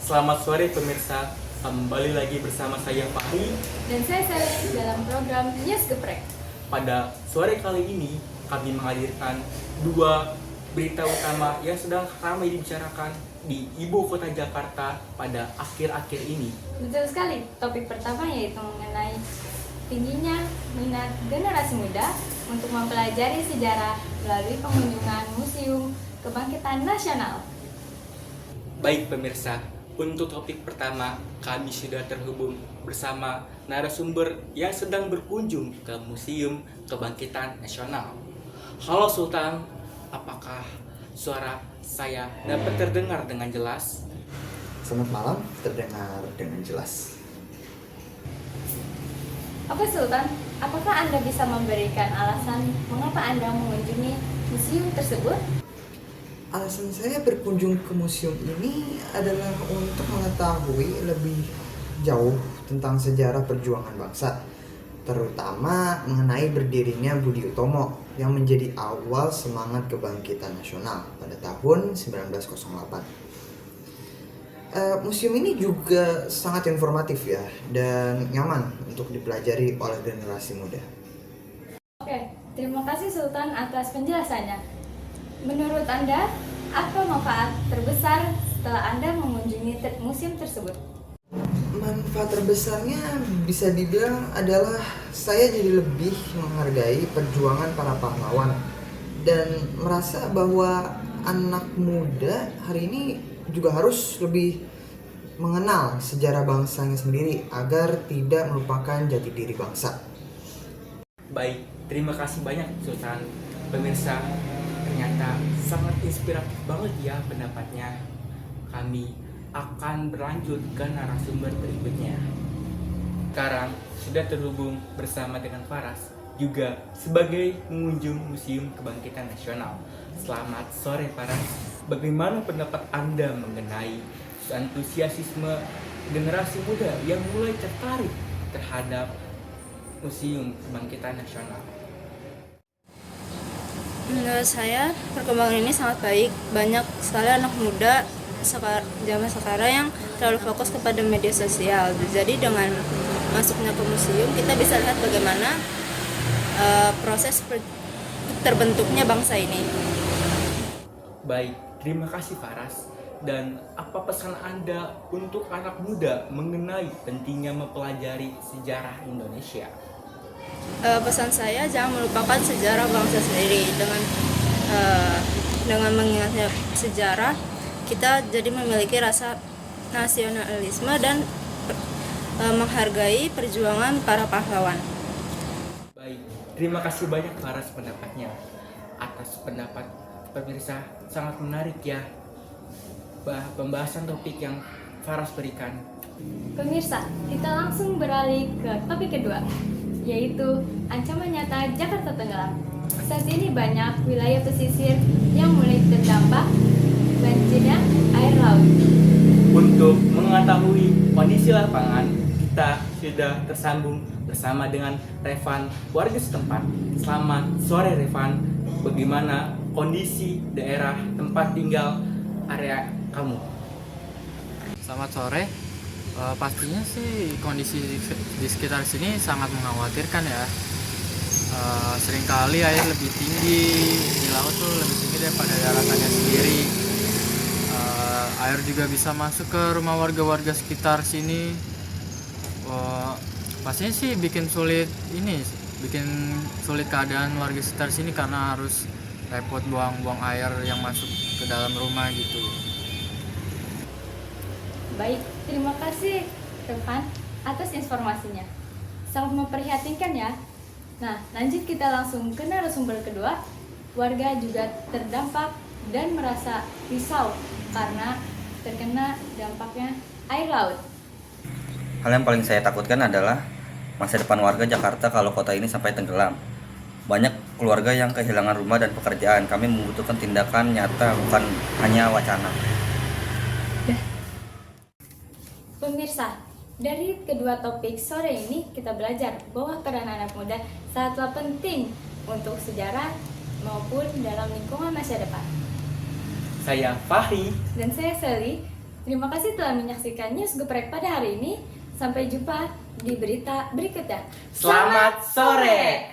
Selamat sore pemirsa, kembali lagi bersama saya Fahri. Dan saya Sally dalam program News Geprek. Pada sore kali ini kami menghadirkan dua berita utama yang sedang ramai dibicarakan di ibu kota Jakarta pada akhir-akhir ini. Betul sekali, topik pertama yaitu mengenai tingginya minat generasi muda untuk mempelajari sejarah melalui pengunjungan Museum Kebangkitan Nasional. Baik pemirsa, untuk topik pertama kami sudah terhubung bersama narasumber yang sedang berkunjung ke Museum Kebangkitan Nasional. Halo Sultan, apakah suara saya dapat terdengar dengan jelas? Selamat malam, terdengar dengan jelas. Oke Sultan, apakah Anda bisa memberikan alasan mengapa Anda mengunjungi museum tersebut? Alasan saya berkunjung ke museum ini adalah untuk mengetahui lebih jauh tentang sejarah perjuangan bangsa, terutama mengenai berdirinya Budi Utomo yang menjadi awal semangat kebangkitan nasional pada tahun 1908. Museum ini juga sangat informatif ya dan nyaman untuk dipelajari oleh generasi muda. Oke, terima kasih Sultan atas penjelasannya. Menurut Anda, apa manfaat terbesar setelah Anda mengunjungi museum tersebut? Manfaat terbesarnya bisa dibilang adalah saya jadi lebih menghargai perjuangan para pahlawan dan merasa bahwa anak muda hari ini juga harus lebih mengenal sejarah bangsanya sendiri agar tidak melupakan jati diri bangsa. Baik, terima kasih banyak Sultan. Pemirsa, ternyata sangat inspiratif banget ya pendapatnya. Kami akan berlanjut ke narasumber berikutnya. Sekarang sudah terhubung bersama dengan Faras, juga sebagai pengunjung Museum Kebangkitan Nasional. Selamat sore Faras, bagaimana pendapat Anda mengenai antusiasme generasi muda yang mulai tertarik terhadap Museum Kebangkitan Nasional? Menurut saya perkembangan ini sangat baik. Banyak sekali anak muda zaman sekarang yang terlalu fokus kepada media sosial. Jadi dengan masuknya ke museum kita bisa lihat bagaimana proses terbentuknya bangsa ini. Baik, terima kasih Faras. Dan apa pesan Anda untuk anak muda mengenai pentingnya mempelajari sejarah Indonesia? Pesan saya jangan melupakan sejarah bangsa sendiri. Dengan mengingatnya sejarah, kita jadi memiliki rasa nasionalisme dan menghargai perjuangan para pahlawan. Baik, terima kasih banyak Faras pendapatnya. Atas pendapat pemirsa sangat menarik ya pembahasan topik yang Faras berikan. Pemirsa, kita langsung beralih ke topik kedua, yaitu ancaman nyata Jakarta tenggelam. Saat ini banyak wilayah pesisir yang mulai terdampak banjirnya air laut. Untuk mengetahui kondisi lapangan, kita sudah tersambung bersama dengan Revan, warga setempat. Selamat sore Revan, bagaimana kondisi daerah tempat tinggal area kamu? Selamat sore. Pastinya sih kondisi di sekitar sini sangat mengkhawatirkan ya. Seringkali air lebih tinggi di laut tuh lebih tinggi daripada daratannya sendiri. Air juga bisa masuk ke rumah warga-warga sekitar sini. Pastinya sih bikin sulit keadaan warga sekitar sini karena harus repot buang-buang air yang masuk ke dalam rumah gitu. Baik, terima kasih Revan atas informasinya. Sangat memprihatinkan ya. Nah, lanjut kita langsung ke narasumber kedua. Warga juga terdampak dan merasa risau karena terkena dampaknya air laut. Hal yang paling saya takutkan adalah masa depan warga Jakarta kalau kota ini sampai tenggelam. Banyak keluarga yang kehilangan rumah dan pekerjaan. Kami membutuhkan tindakan nyata, bukan hanya wacana. Pemirsa, dari kedua topik sore ini kita belajar bahwa peran anak muda sangatlah penting untuk sejarah maupun dalam lingkungan masa depan. Saya Fahri. Dan saya Sally. Terima kasih telah menyaksikan News Geprek pada hari ini. Sampai jumpa di berita berikutnya. Selamat sore.